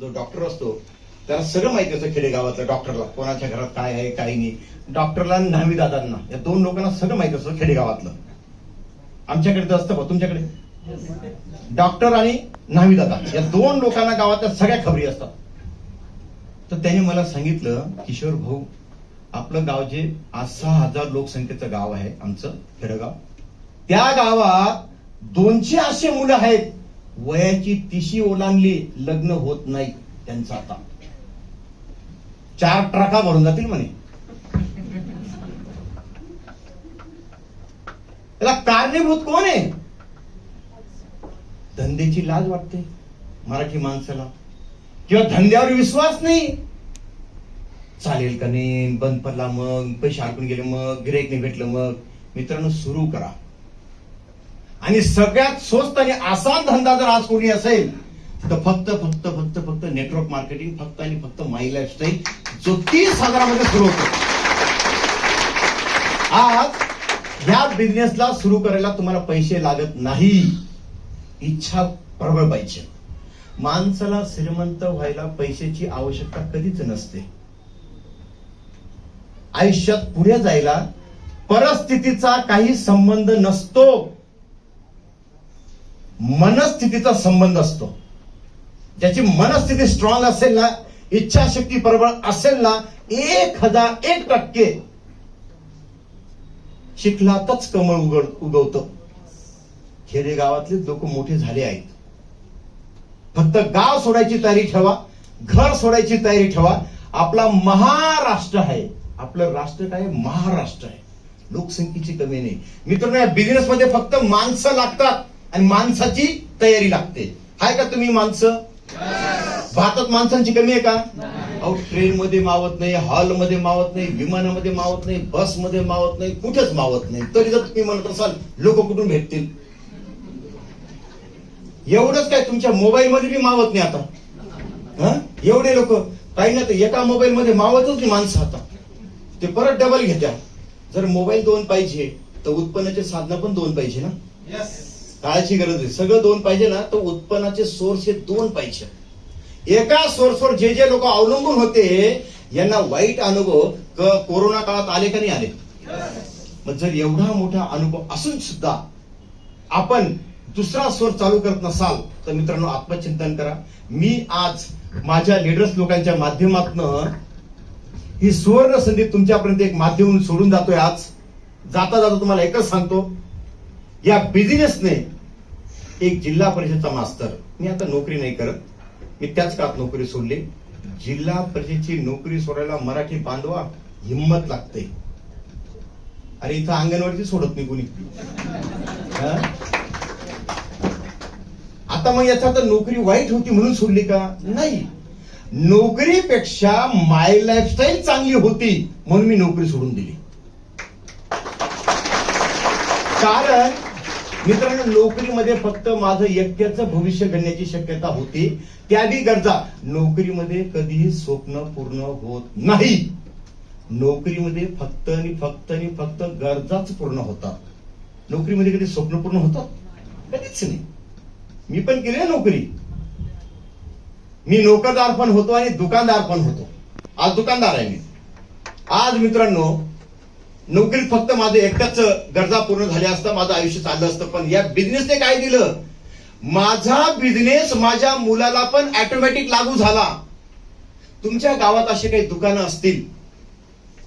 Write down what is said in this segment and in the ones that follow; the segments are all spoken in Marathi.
जो डॉक्टर असतो त्याला सगळं माहिती असतं खेडेगावातल्या डॉक्टरला, कोणाच्या घरात काय आहे काय नाही. डॉक्टरला आणि न्हावी दादांना, या दोन लोकांना सगळं माहिती असतं खेडेगावातलं. आमच्याकडे तर असतं बा, तुमच्याकडे डॉक्टर आणि न्हावी दादा या दोन लोकांना गावातल्या सगळ्या खबरी असतात. तर त्याने मला सांगितलं, किशोर भाऊ, आपलं गाव जे 6,000 लोकसंख्येचं गाव आहे आमचं खेडेगाव, त्या गावात 200 असे मुलं आहेत वयाची 30 ओलांडली, लग्न होत नाही त्यांचं. आता 4 ट्रका भरून जातील म्हणे. त्याला कारणीभूत कोण आहे? धंद्याची लाज वाटते मराठी माणसाला, किंवा धंद्यावर विश्वास नाही. चालेल का नाही, बंद पडला मग, पैसे अडकून गेले मग, गिऱ्हाईक नाही भेटलं मग. मित्रांनो, सुरू करा. आणि सगळ्यात स्वस्त आणि आसान धंदा जर आज कोणी असेल तर फक्त फक्त फक्त फक्त नेटवर्क मार्केटिंग, फक्त आणि फक्त माय लाईफस्टाईल, जो 30,000 मध्ये सुरू होतो. आज ह्या बिझनेसला सुरू करायला तुम्हाला पैसे लागत नाही, इच्छा प्रबळ पाहिजे. माणसाला श्रीमंत व्हायला पैशाची आवश्यकता कधीच नसते. आयुष्यात पुढे जायला परिस्थितीचा काही संबंध नसतो, मनस्थितीचा संबंध असतो. ज्याची मनस्थिती स्ट्रॉंग असेल ना, इच्छाशक्ती प्रबळ असेल ना, 1001% चिखलातच कमळ उगवतं. खेडेगावातले लोक मोठे झाले आहेत. फक्त गाव सोडायची तयारी ठेवा, घर सोडायची तयारी ठेवा. आपला महाराष्ट्र आहे. आपलं राष्ट्र काय? महाराष्ट्र आहे. लोकसंख्येची कमी नाही. मित्रांनो, या बिझनेस मध्ये फक्त माणसं लागतात आणि माणसाची तयारी लागते. हाय का तुम्ही माणसं? भारतात माणसांची कमी आहे का? अहो, ट्रेन मध्ये मावत नाही, हॉल मध्ये मावत नाही, विमानामध्ये मावत नाही, बस मध्ये मावत नाही, कुठेच मावत नाही. तरी जर तुम्ही म्हणत असाल लोक कुठून भेटतील? एवढंच काय, तुमच्या मोबाईल मध्ये बी मावत नाही आता. एवढे लोक काही ना, एका मोबाईल मध्ये मावतच नाही माणसं. आता ते परत डबल घेत्या. जर मोबाईल 2 पाहिजे तर उत्पन्नाचे साधनं पण 2 पाहिजे ना. काळाची गरज आहे. सगळं 2 पाहिजे ना, तर उत्पन्नाचे सोर्स हे 2 पाहिजे. एका सोर्सवर जे जे लोक अवलंबून होते यांना वाईट अनुभव कोरोना काळात आले का नाही आले? मग जर एवढा मोठा अनुभव असून सुद्धा आपण दुसरा सोर्स चालू करत नसाल तर मित्रांनो, आत्मचिंतन करा. मी आज माझ्या लीडर्स लोकांच्या माध्यमातून ही सुवर्ण संधी तुमच्यापर्यंत एक माध्यम सोडून जातोय. आज जाता जाता तुम्हाला एकच सांगतो, या बिझनेसने एक जिल्हा परिषदचा मास्तर, मी आता नोकरी नाही करत, मी त्याच काळात नोकरी सोडली. जिल्हा परिषदेची नोकरी सोडायला मराठी बांधवा हिंमत लागते. अरे इथं अंगणवाडीची सोडत नाही कोणी. आता मग याचा तर नोकरी वाईट होती म्हणून सोडली का? नाही, नोकरीपेक्षा माय लाईफस्टाईल चांगली होती म्हणून मी नोकरी सोडून दिली. कारण मित्रांनो, नोकरीमध्ये फक्त माझं एकट्याचं भविष्य घडण्याची शक्यता होती. त्याही गरजा नोकरीमध्ये कधीही स्वप्न पूर्ण होत नाही. नोकरीमध्ये फक्त आणि फक्त आणि फक्त गरजाच पूर्ण होतात. नोकरीमध्ये कधी स्वप्न पूर्ण होतात? कधीच नाही. मी पण केली आहे नोकरी. मी नोकरदार पण होतो आणि दुकानदार पण होतो. आज दुकानदार आहे मी. आज मित्रांनो, नोकरीत फक्त माझं एकटाच गरजा पूर्ण झाल्या असतं, माझं आयुष्य चाललं असतं. पण या बिझनेसने काय दिलं? माझा बिझनेस माझ्या मुलाला पण ऑटोमॅटिक लागू झाला. तुमच्या गावात असे काही दुकानं असतील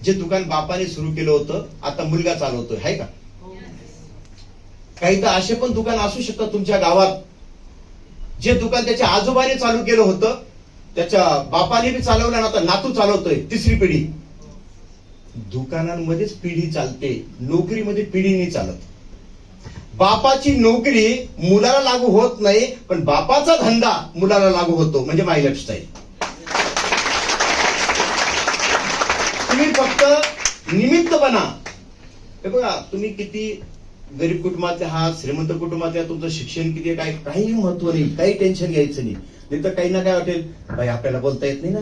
जे दुकान बापाने सुरू केलं होतं, आता मुलगा चालवतोय, आहे का? काही तर असे पण दुकान असू शकतात तुमच्या गावात जे दुकान त्याच्या आजोबाने चालू केलं होतं, त्याच्या बापाने बी चालवलं, आता नातू चालवतोय, 3री पिढी. दुकानांमध्येच पिढी चालते, नोकरीमध्ये पिढी नाही चालत. बापाची नोकरी मुलाला लागू होत नाही, पण बापाचा धंदा मुलाला लागू होतो, म्हणजे माय लाईफस्टाईल. तुम्ही फक्त निमित्त बना. हे बघा, तुम्ही किती गरीब कुटुंबातले आहात, श्रीमंत कुटुंबातले आहात, तुमचं शिक्षण किती आहे, काही महत्व नाही, काही टेन्शन घ्यायचं नाही. नाही तर काही ना काय वाटेल, बाई आपल्याला बोलता येत नाही ना.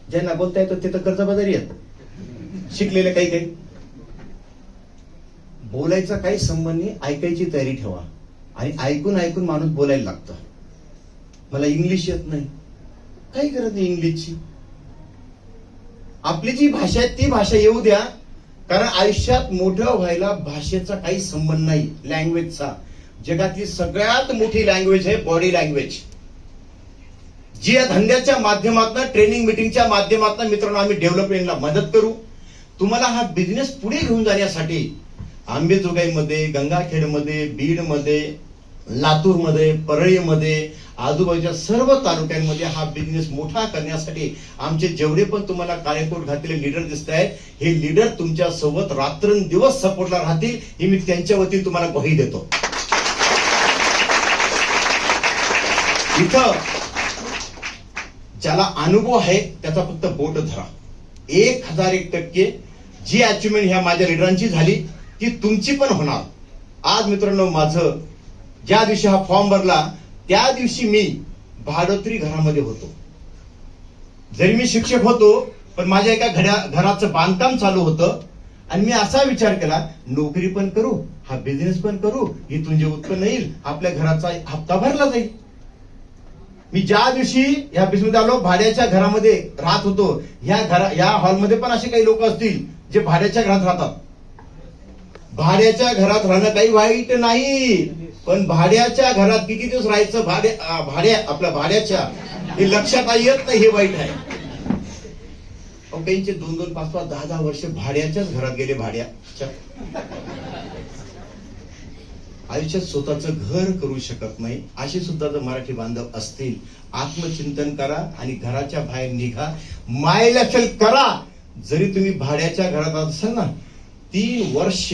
ज्यांना बोलता येतं ते तर कर्जबाजारी आहेत, शिकलेले काही काही. बोलायचा काही संबंध नाही, ऐकायची तयारी ठेवा. आणि ऐकून ऐकून माणूस बोलायला लागतं. मला इंग्लिश येत नाही. काही गरज नाही इंग्लिशची. आपली जी भाषा आहे ती भाषा येऊ द्या, कारण आयुष्यात मोठं व्हायला भाषेचा काही संबंध नाही, लँग्वेजचा. जगातली सगळ्यात मोठी लँग्वेज आहे बॉडी लँग्वेज, जी या धंद्याच्या माध्यमातून, ट्रेनिंग मीटिंगच्या माध्यमातून मित्रांनो आम्ही डेव्हलपमेंटला मदत करू. तुम्हाला हा बिझनेस पुढे घेऊन जाण्यासाठी अंबेजोगाईमध्ये, गंगाखेडमध्ये, बीडमध्ये, लातूरमध्ये, परळीमध्ये, आजूबाजूच्या सर्व तालुक्यांमध्ये हा बिझनेस मोठा करण्यासाठी आमचे जेवढे पण तुम्हाला काळेकोट घातलेले लीडर दिसत आहेत, हे लीडर तुमच्या सोबत रात्रंदिवस सपोर्टला राहतील, ही मी त्यांच्या वतीने तुम्हाला ग्वाही देतो. इथं ज्याला अनुभव आहे त्याचा फक्त बोट धरा. 1001% जी अचिव्हमेंट ह्या माझ्या लीडरांची झाली ती तुमची पण होणार. आज मित्रांनो, माझं ज्या दिवशी हा फॉर्म भरला त्या दिवशी मी भाडोत्री घरामध्ये होतो. जरी मी शिक्षक होतो, पण माझ्या एका घराचं बांधकाम चालू होतं आणि मी असा विचार केला, नोकरी पण करू, हा बिझनेस पण करू, इथून जे उत्पन्न येईल आपल्या घराचा हप्ता भरला जाईल. मी ज्या दिवशी या बिझनेसमध्ये आलो, भाड्याच्या घरामध्ये राहत होतो. या हॉलमध्ये पण असे काही लोक असतील जे भाड्याच्या घरात राहतात. भाड्याच्या घरात राहणं काही वाईट नाही, पण भाड्याच्या घरात किती दिवस राहायचं आपल्या भाड्याच्या, हे लक्षात येत नाही, हे वाईट आहे. काहींचे 2-2, 5-5, 10-10 वर्ष भाड्याच्याच घरात गेले. भाड्याच्या आयुष्यात स्वतःचं घर करू शकत नाही, असे सुद्धा जर मराठी बांधव असतील, आत्मचिंतन करा आणि घराच्या बाहेर निघा, मायलेफेल करा. जरी तुम्ही भाड्याच्या घरात असाल ना, 3 वर्ष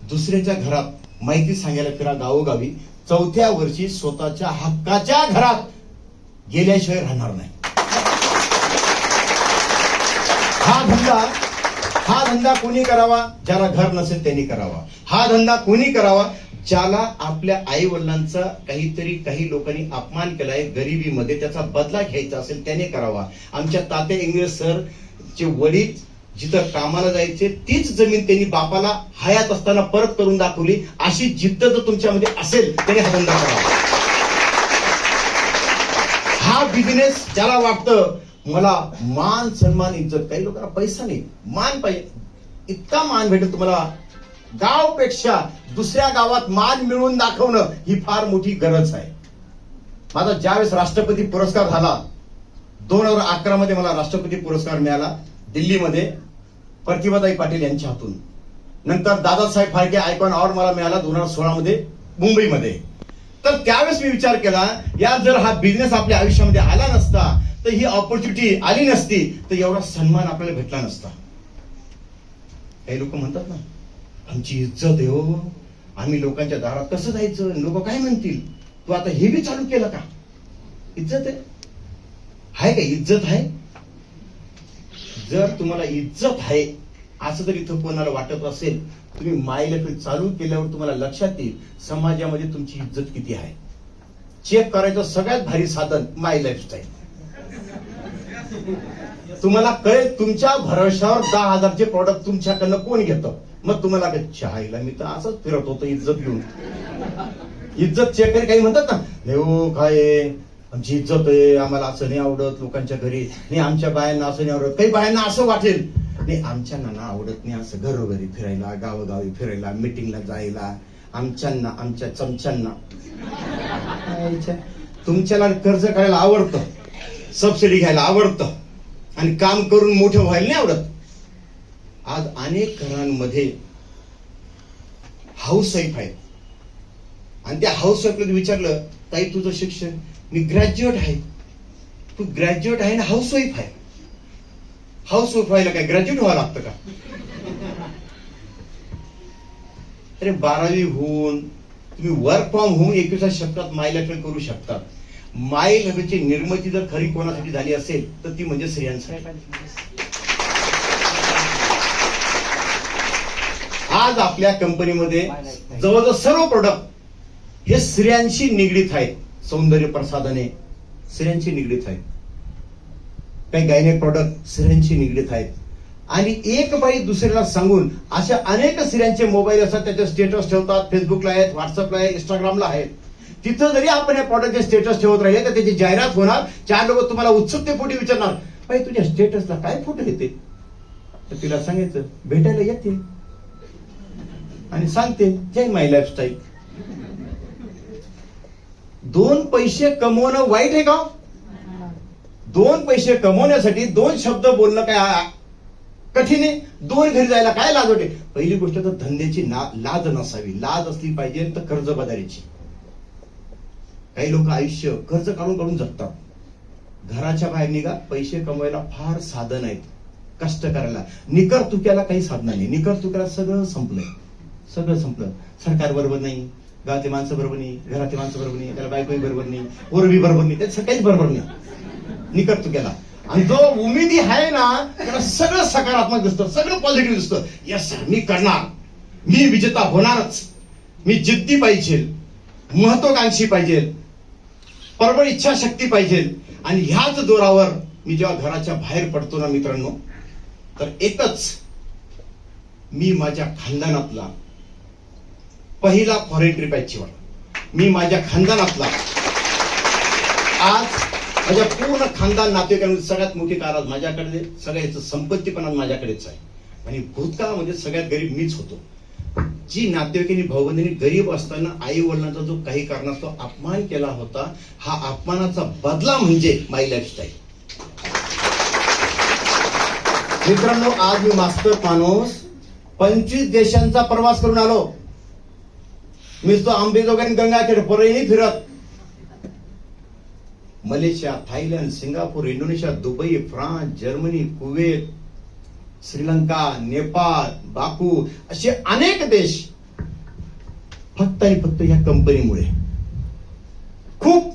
दुसऱ्याच्या घरात माहिती सांगायला फिरा गावोगावी. 4थ्या वर्षी स्वतःच्या हक्काच्या घरात गेल्याशिवाय राहणार नाही. हा धंदा कोणी करावा? ज्याला घर नसेल त्यांनी करावा. हा धंदा कोणी करावा? ज्याला आपल्या आई वडिलांचा काही लोकांनी अपमान केलाय गरिबीमध्ये, त्याचा बदला घ्यायचा असेल त्याने करावा. आमच्या तात्या इंग्रज सर चे वडील जिथं कामाला जायचे तीच जमीन त्यांनी बापाला हयात असताना परत करून दाखवली. अशी जिद्द जर तुमच्यामध्ये असेल त्याने हा धंदा करावा. हा बिझनेस ज्याला वाटतं मला मान सन्मान इज्जत, काही लोकांना पैसा नाही, मान पाहिजे, इतका मान भेटेल तुम्हाला गावपेक्षा दुसऱ्या गावात मान मिळवून दाखवणं ही फार मोठी गरज आहे. माझा ज्यावेळेस राष्ट्रपती पुरस्कार झाला 2011 मध्ये, मला राष्ट्रपती पुरस्कार मिळाला दिल्लीमध्ये प्रतिभाताई पाटील यांच्या हातून. नंतर दादासाहेब फाळके आयकॉन अवॉर्ड मला मिळाला 2016 मध्ये मुंबईमध्ये. तर त्यावेळेस मी विचार केला, या जर हा बिझनेस आपल्या आयुष्यामध्ये आला नसता, तर ही ऑपॉर्च्युनिटी आली नसती, तर एवढा सन्मान आपल्याला भेटला नसता. काही लोक म्हणतात ना, आमची इज्जत आहे हो, आम्ही लोकांच्या दारात कसं जायचं, लोक काय म्हणतील, तू आता हे बी चालू केलं का? इज्जत आहे का? इज्जत आहे. जर तुम्हाला इज्जत आहे असं जर इथं कोणाला वाटत असेल, तुम्ही माय लाईफ चालू केल्यावर तुम्हाला लक्षात येईल समाजामध्ये तुमची इज्जत किती आहे. चेक करायचं सगळ्यात भारी साधन माय लाईफस्टाईल. तुम्हाला कळेल तुमच्या भरोशावर 10,000चे प्रॉडक्ट तुमच्याकडनं कोण घेतं. मग तुम्हाला चहायला मी तर असंच फिरत होतो इज्जत घेऊन. इज्जत चेक करे. काही म्हणतात ना, हो काय आमची इज्जत आहे, आम्हाला असं नाही आवडत लोकांच्या घरी, नाही आमच्या बायांना असं नाही आवडत. काही बायांना असं वाटेल, नाही आमच्यांना ना आवडत नाही असं घरोघरी फिरायला, गावोगावी फिरायला, मिटिंगला जायला, आमच्यांना, आमच्या चमच्यांना. तुमच्याला कर्ज काढायला आवडतं, सबसिडी घ्यायला आवडतं आणि काम करून मोठं व्हायला नाही आवडत. आज अनेक घरांमध्ये हाऊसवाईफ आहेत आणि त्या हाऊसवाईफला विचारलं, ताई तुझं शिक्षण? मी ग्रॅज्युएट आहे. तू ग्रॅज्युएट आहे ना हाऊसवाईफ आहे? हाऊसवाईफ व्हायला काय ग्रॅज्युएट व्हावं लागतं का? अरे 12वी होऊन तुम्ही वर्क फ्रॉम होम 21व्या शतकात माय लाईफ करू शकतात. माय लाईफची निर्मिती जर खरी कोणासाठी झाली असेल तर ती म्हणजे स्त्रियांसाठी. आज आपल्या कंपनीमध्ये जवळजवळ सर्व प्रोडक्ट हे स्त्रियांशी निगडीत आहेत. सौंदर्य प्रसाधने स्त्रियांशी निगडीत आहेत, काही गायनेक प्रॉडक्ट स्त्रियांशी निगडीत आहेत. आणि एक बाई दुसऱ्याला सांगून अशा अनेक स्त्रियांचे मोबाईल असतात, त्याचे स्टेटस ठेवतात, फेसबुकला आहेत, व्हॉट्सअपला आहे, इंस्टाग्रामला आहेत. तिथं जरी आपण या प्रॉडक्टचे स्टेटस ठेवत राहिले तर त्याची जाहिरात होणार. 4 लोक तुम्हाला उत्सुकतेपोटी विचारणार, बाई तुझ्या स्टेटसला काय फोटो येते? तर तिला सांगायचं भेटायला येते आणि सांगते जय माय लाईफस्टाईल. 2 पैसे कमवणं वाईट आहे का? 2 पैसे कमवण्यासाठी 2 शब्द बोलणं काय कठीण आहे? 2 घरी जायला काय लाज वाटते? पहिली गोष्ट तर धंद्याची लाज नसावी. लाज असली पाहिजे तर कर्जबाजारीची. काही लोक आयुष्य कर्ज काढून काढून जगतात. घराच्या बाहेर निघा, पैसे कमवायला फार साधन आहेत. कष्ट करायला निकर तुक्याला काही साधन नाही. निकर तुक्याला सगळं संपलंय. सगळं संपलं. सरकार बरोबर नाही, गावातली माणसं बरोबर नाही, घरातली माणसं बरोबर नाही, त्याला बायकोही बरोबर नाही, पोरबी बरोबर नाही, त्याचं काहीच बरोबर नाही. निकर तुक्याला. आणि जो उमेदी आहे ना त्याला सगळं सकारात्मक दिसतं, सगळं पॉझिटिव्ह दिसतं. यस सर, मी करणार, मी विजेता होणारच, मी जिद्दी पाहिजे, महत्वाकांक्षी पाहिजे, प्रबळ इच्छाशक्ती पाहिजे. आणि ह्याच जोरावर मी जेव्हा घराच्या बाहेर पडतो ना मित्रांनो, तर एकच, मी माझ्या खानदानातला पहिला फॉरेन ट्रिप आहे चिवड. मी माझ्या खानदानातला, आज माझ्या पूर्ण खानदान नातेवाईकांमध्ये सगळ्यात मोठी कार आज माझ्याकडे, सगळ्याचं संपत्ती पण आज माझ्याकडेच आहे. आणि भूतकाळामध्ये सगळ्यात गरीब मीच होतो. जी नातेवाईकांनी भाऊबंधांनी गरीब असताना आई वडिलांचा जो काही कारणास्तव अपमान केला होता, हा अपमानाचा बदला म्हणजे माय लाईफस्टाईल. मित्रांनो, आज मी मास्टर माणूस 25 देशांचा प्रवास करून आलो. मी तो आंबेजोगाई गंगाखेड परळी फिरत. Malaysia, Thailand, Singapore, Indonesia, Dubai, France, Germany, Kuwait, Sri Lanka, Nepal, Baku, असे अनेक देश फक्त आणि फक्त या कंपनीमुळे. खूप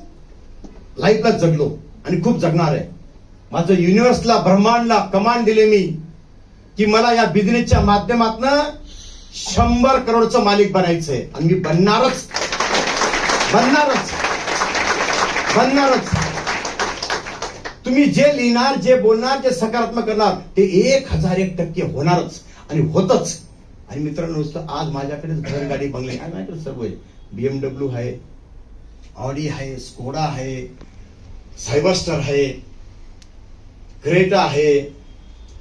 लाईफला जगलो आणि खूप जगणार आहे. माझं युनिव्हर्सला, ब्रह्मांडला कमांड दिले मी की मला या बिझनेसच्या माध्यमातून 100 करोडचं मालिक बनायचंय. आणि मी बनणारच. तुम्ही जे लिहिणार, जे बोलणार, जे सकारात्मक करणार ते 1001% होणारच आणि होतच. आणि मित्रांनो, नुसतं आज माझ्याकडेच घर, गाडी, बंगले आहे, माझ्याकडे सर्व आहे. BMW आहे, ऑडी आहे, स्कोडा आहे, सायबरस्टर आहे, क्रेटा आहे.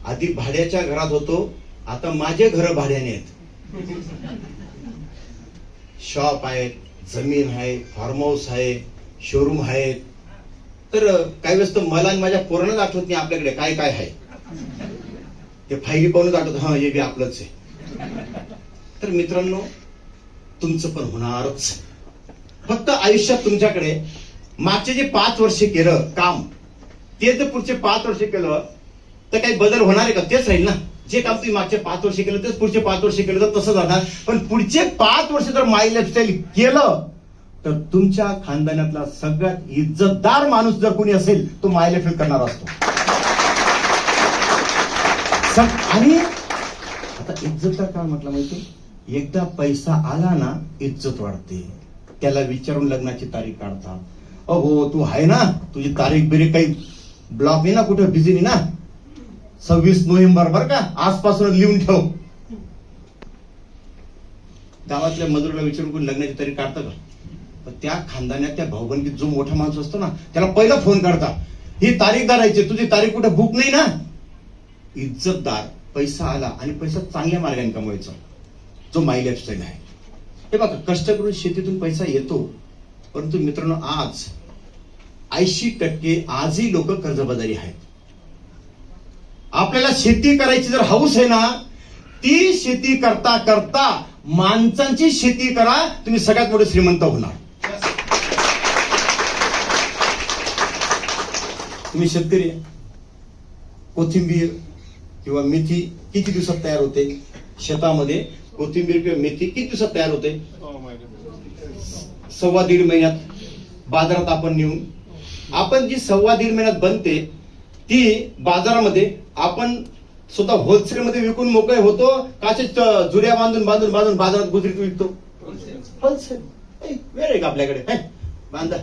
आधी भाड्याच्या घरात होतो, आता माझे घर भाड्याने आहेत. शॉप आहेत, जमीन आहे, फार्म हाऊस आहे, शोरूम आहेत. तर काही वेळेस तर मला आणि माझ्या पोरांनाच आठवत नाही आपल्याकडे काय काय आहे. ते फायली पाहूनच आठवत, हा हे बी आपलंच आहे. तर मित्रांनो, तुमचं पण होणारच. फक्त आयुष्यात तुमच्याकडे मागचे जे 5 वर्ष केलं काम, ते जर पुढचे 5 वर्ष केलं तर काही बदल होणार आहे का? तेच राहील ना. जे काम तुम्ही मागचे 5 वर्ष केलं तेच पुढचे 5 वर्ष केलं तर तसं जाणार. पण पुढचे 5 वर्ष जर माय लाईफस्टाईल केलं तर तुमच्या खानदानातला सगळ्यात इज्जतदार माणूस जर कोणी असेल तो माय लाईफस्टाईल करणार असतो. आणि आता इज्जतदार काय म्हटलं माहिती? एकदा पैसा आला ना इज्जत वाढते. त्याला विचारून लग्नाची तारीख काढतात. अहो तू आहे ना, तुझी तारीख बिरीख काही ब्लॉक नाही ना, कुठं बिझी नाही ना? 26 नोव्हेंबर बर का, आजपासूनच लिहून ठेव. गावातल्या मजुराला विचारून कोणी लग्नाची तारीख काढतं का? पण त्या खानदानात, त्या भाऊबंदीत जो मोठा माणूस असतो ना, त्याला पहिला फोन करता, ही तारीख धरायची, तुझी तारीख कुठे बुक नाही ना? इज्जतदार, पैसा आला आणि पैसा चांगल्या मार्गाने कमवायचा, जो माय लाईफस्टाईल आहे. हे बघा, कष्ट करून शेतीतून पैसा येतो. परंतु मित्रांनो, आज 80% आजही लोक कर्जबाजारी आहेत. आपल्याला शेती करायची जर हौस आहे ना, ती शेती करता करता माणसांची शेती करा, तुम्ही सगळ्यात मोठे श्रीमंत होणार. तुम्ही शेतकरी, कोथिंबीर किंवा मेथी किती दिवसात तयार होते? शेतामध्ये कोथिंबीर किंवा मेथी किती दिवसात तयार होते? 1.25 महिन्यात. बाजारात आपण नेऊन, आपण जी 1.25 महिन्यात बनते ती बाजारामध्ये आपण स्वतः होलसेल मध्ये विकून मोकळे होतो का जुड्या बांधून बांधून बांधून बाजारात गुजरीत विकतो? होलसेल. वेळ आहे का आपल्याकडे? बांधा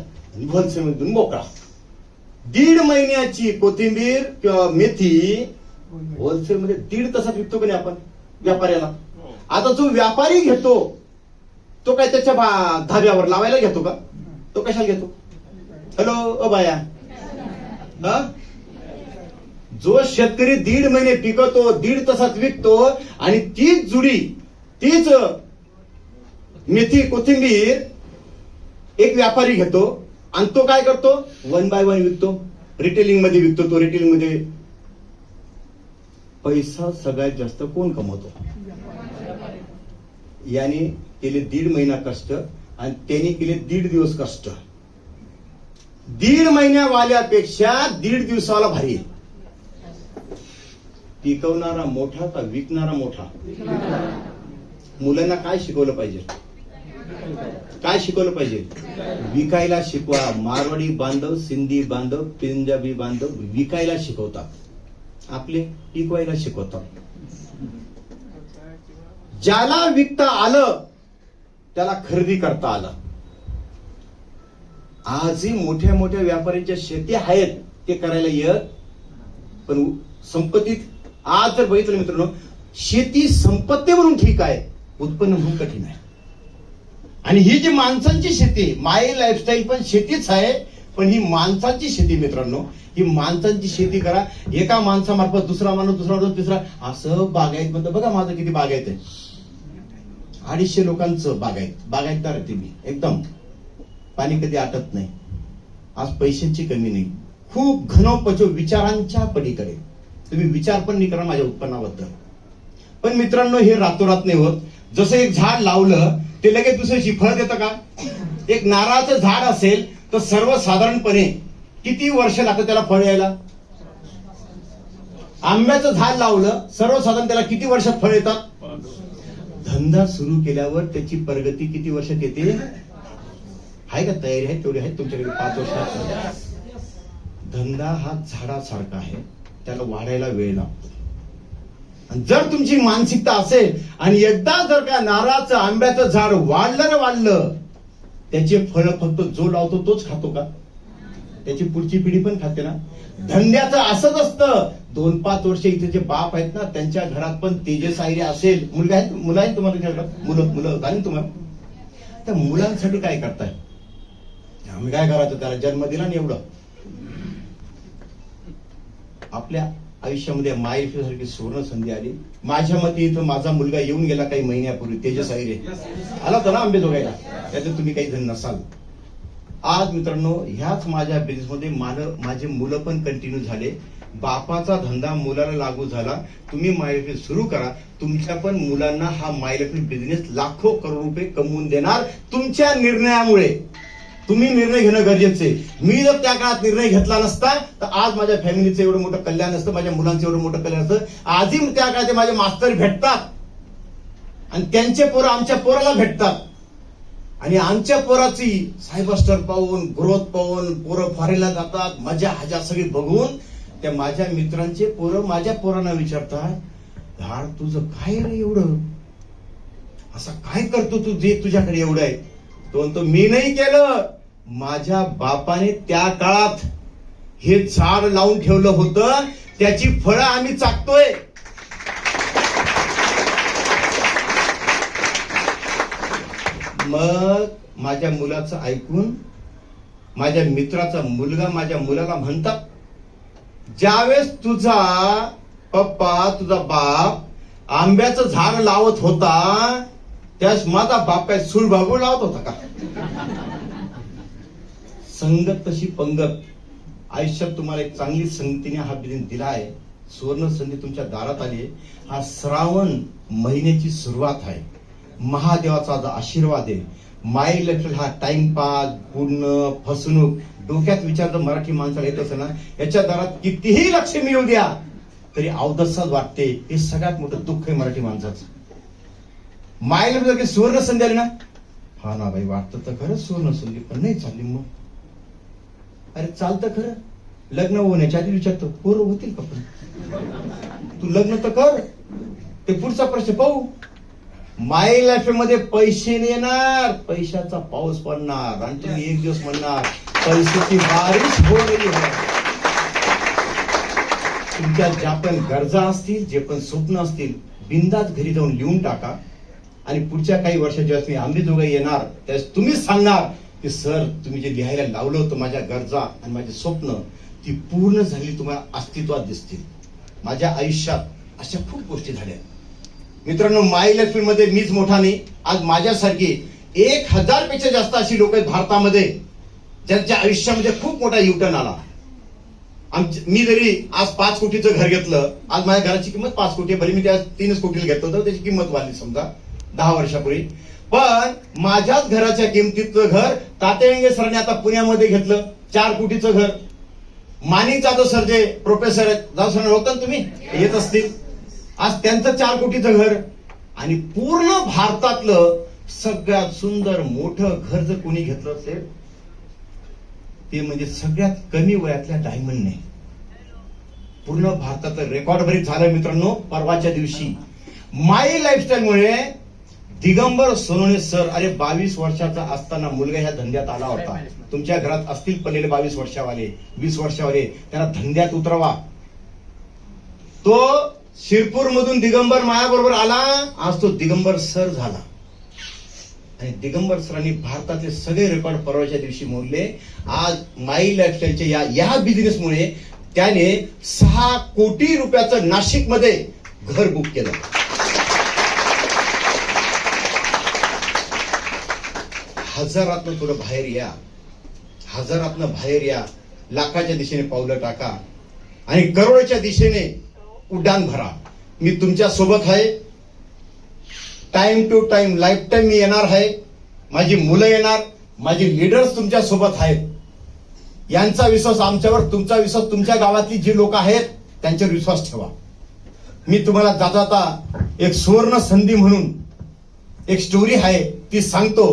होलसेल मधून मोकळा. 1.5 महिन्याची कोथिंबीर किंवा मेथी होलसेल मध्ये 1.5 तासात विकतो का नाही आपण व्यापाऱ्याला? आता जो व्यापारी घेतो तो काय त्याच्या धाब्यावर लावायला घेतो का? तो कशाला घेतो? हॅलो अ बाया, हा? जो शेतकरी 1.5 महिने पिकवतो, 1.5 तासात विकतो, आणि तीच जुडी, तीच मेथी कोथिंबीर एक व्यापारी घेतो आणि तो काय करतो? 1 बाय 1 विकतो, रिटेलिंग मध्ये विकतो. तो रिटेलिंग मध्ये पैसा सगळ्यात जास्त कोण कमवतो? याने केले 1.5 महिना कष्ट आणि त्याने केले 1.5 दिवस कष्ट. 1.5 महिन्यावाल्यापेक्षा 1.5 दिवसाला भारी. पिकवणारा मोठा का विकणारा मोठा? मुलांना काय शिकवलं पाहिजे? काय शिकवलं पाहिजे? विकायला शिकवा. मारवाडी बांधव, सिंधी बांधव, पंजाबी बांधव विकायला शिकवतात, आपले पिकवायला शिकवतात. ज्याला विकता आलं त्याला खरेदी करता आलं. आजही मोठ्या मोठ्या व्यापाऱ्यांच्या शेती आहेत, ते करायला येत, पण संपत्तीत आज जर बघितलं मित्रांनो, शेती संपत्ती म्हणून ठीक आहे, उत्पन्न म्हणून कठीण आहे. आणि ही जी माणसांची शेती, माय लाईफस्टाईल पण शेतीच आहे, पण ही माणसांची शेती मित्रांनो, ही माणसांची शेती करा. एका माणसामार्फत दुसरा माणूस, दुसरा माणूस, तिसरा, असं बागायत म्हणतो. बघा माझं किती बागायत आहे, 250 लोकांचं बागायतदार आहे मी. एकदम पाणी कधी आटत नाही. आज पैशांची कमी नाही. खूप घनोपचो विचारांच्या पलीकडे. तुम्ही विचार पण नाही करा माझ्या उत्पन्नाबद्दल. पण मित्रांनो, हे रातोरात नाही होत. जसं एक झाड लावलं ते लगेच दुसऱ्याची फळ देतं का? एक नारळाचं झाड असेल तर सर्वसाधारणपणे किती वर्ष लागतं त्याला फळ यायला? आंब्याचं झाड लावलं, सर्वसाधारण त्याला किती वर्षात फळ येतात? धंदा सुरू केल्यावर त्याची प्रगती किती वर्षात येते? आहे का तयारी आहे? तेवढी आहे तुमच्याकडे? 5 वर्षात. धंदा हा झाडासारखा आहे, त्याला वाढायला वेळ लागतो. जर तुमची मानसिकता असेल आणि एकदा जर का नारळाचं, आंब्याचं झाड वाढलं, त्याचे फळ फक्त जो लावतो तोच खातो का? त्याची पुढची पिढी पण खाते ना. धंद्याचं असंच असतं. 2-5 वर्ष इथे जे बाप आहेत ना, त्यांच्या घरात पण तेजस आयरे असेल. मुलं आहेत तुम्हाला? मुलं झाली तुम्हाला? त्या मुलांसाठी काय करताय? आम्ही काय करायचं? त्याला जन्म दिला आणि एवढं. आपल्या आयुष्यामध्ये मायेसारखी सुवर्ण संधी आली. माझ्या मते इथं माझा मुलगा येऊन गेला काही महिन्यापूर्वी, तेजस आयरे आला होता ना आंबेजोगाईला. त्यातून तुम्ही काही जण नसाल. आज मित्रांनो, ह्याच माझ्या बिझनेसमध्ये माझे मुलं पण कंटिन्यू झाले. बापाचा धंदा मुलाला लागू झाला. तुम्ही मायलेफी सुरू करा. तुमच्या पण मुलांना हा मायलेफी बिझनेस लाखो करोड रुपये कमवून देणार तुमच्या निर्णयामुळे. तुम्ही निर्णय घेणं गरजेचं आहे. मी जर त्या काळात निर्णय घेतला नसता तर आज माझ्या फॅमिलीचं एवढं मोठं कल्याण असतं, माझ्या मुलांचं एवढं मोठं कल्याण असतं. आजही त्या काळात माझे मास्तर भेटतात आणि त्यांचे पोरं आमच्या पोराला भेटतात. आणि आमच्या पोराची सायबस्टर पाहून, ग्रोथ पाहून, पोरं फॉरेनला जातात, मजा हजा सगळी बघून त्या माझ्या मित्रांचे पोरं माझ्या पोरांना विचारतात, यार तुझं काय रे एवढं, असं काय करतो तू जे तुझ्याकडे एवढं आहे? तो म्हणतो, मी नाही केलं, माझ्या बापाने त्या काळात हे झाड लावून ठेवलं होतं, त्याची फळं आम्ही चाकतोय. मग माझ्या मुलाचं ऐकून माझ्या मित्राचा मुलगा माझ्या मुलाला म्हणतात, ज्यावेळेस तुझा पप्पा, तुझा बाप आंब्याचं झाड लावत होता, त्यावेळेस माझा बाप काय सूळबाबू लावत होता का? संगत तशी पंगत. आयुष्यात तुम्हाला एक चांगली संगतीने हा बिझनेस दिला आहे. सुवर्ण संधी तुमच्या दारात आली आहे. हा श्रावण महिन्याची सुरुवात आहे. महादेवाचा जो आशीर्वाद आहे. माइंड हा टाइमपास, पूर्ण फसवणूक, डोक्यात विचार जर मराठी माणसाला येत असेल ना, याच्या दारात कितीही लक्ष्मी येऊ द्या तरी अवदसाच वाटते. हे सगळ्यात मोठं दुःख आहे मराठी माणसाचं. माइंड सुवर्ण संधी आली ना, हा ना बाई, वाटतं तर खरं सुवर्ण संधी, पण नाही चालली. मग अरे चालतं खरं, लग्न होण्याच्या आधी विचारतो, पोरं होतील का? पण तू लग्न तर कर, ते पुढचा प्रश्न पाहू. माय लाईफ मध्ये पैसे नाही येणार, पैशाचा पाऊस पडणार आणि तुम्ही एक दिवस म्हणणार पैशाची बारिश हो रही है. तुमच्या ज्या पण गरजा असतील, जे पण स्वप्न असतील, बिंदास घरी जाऊन लिहून टाका. आणि पुढच्या काही वर्षाच्या वेळेस मी अंबाजोगाई येणार, त्यावेळेस तुम्हीच सांगणार की सर तुम्ही जे लिहायला लावलं होतं माझ्या गरजा आणि माझे स्वप्न ती पूर्ण झाली, तुम्हाला अस्तित्वात दिसतील. माझ्या आयुष्यात अशा खूप गोष्टी झाल्या मित्रांनो. माय लाईफ मध्ये मीच मोठा नाही, आज माझ्यासारखी 1000 पेक्षा जास्त अशी लोक आहेत भारतामध्ये ज्यांच्या आयुष्यामध्ये खूप मोठा युटर्न आला. मी जरी आज 5 कोटीचं घर घेतलं, आज माझ्या घराची किंमत 5 कोटी आहे, भले मी त्या 3 कोटीला घेतलं होतं, त्याची किंमत वाढली समजा 10 वर्षापूर्वी. पण माझ्याच घराच्या किमतीचं घर तात्या सरांनी आता पुण्यामध्ये घेतलं 4 कोटीचं घर. माणिक जाधव सर जे प्रोफेसर आहेत, जाधव सर ओळखता ना तुम्ही, येत असतील, आज त्यांचं 4 कोटीचं घर. आणि पूर्ण भारतातलं सगळ्यात सुंदर मोठं घर जर कोणी घेतलं असेल ते म्हणजे सगळ्यात कमी वयातल्या डायमंडने. पूर्ण भारतातलं रेकॉर्ड ब्रेक झालं मित्रांनो परवाच्या दिवशी. माय लाईफस्टाईल मुळे दिगंबर सोनवणे सर, अरे 22 वर्षाचा असताना मुलगा ह्या धंद्यात आला होता. तुमच्या घरात असतील पडलेले 22 वर्षावाले 20 वर्षावाले, त्यांना धंद्यात उतरवा. तो शिरपूर मधून दिगंबर मायाबरोबर आला, आज तो दिगंबर सर झाला. आणि दिगंबर सरांनी भारतातले सगळे रेकॉर्ड परवाच्या दिवशी मोडले. आज माय लाईफस्टाईलच्या या बिझनेसमुळे त्याने 6 कोटी रुपयाचं नाशिकमध्ये घर बुक केलं. हजारातनं थोडं बाहेर या, हजारातनं बाहेर या, लाखाच्या दिशेने पावलं टाका आणि करोडच्या दिशेने उड्डाण भरा. मी तुमच्या सोबत आहे. Time to time life time मी येणार आहे. माझी मुलं येणार, माझी लीडर्स तुमच्या सोबत आहेत. यांचा विश्वास आमच्यावर, तुमचा विश्वास तुमच्या गावातली जी लोक आहेत त्यांच्यावर विश्वास ठेवा. मी तुम्हाला जाता एक सुवर्ण संधी म्हणून एक स्टोरी आहे ती सांगतो.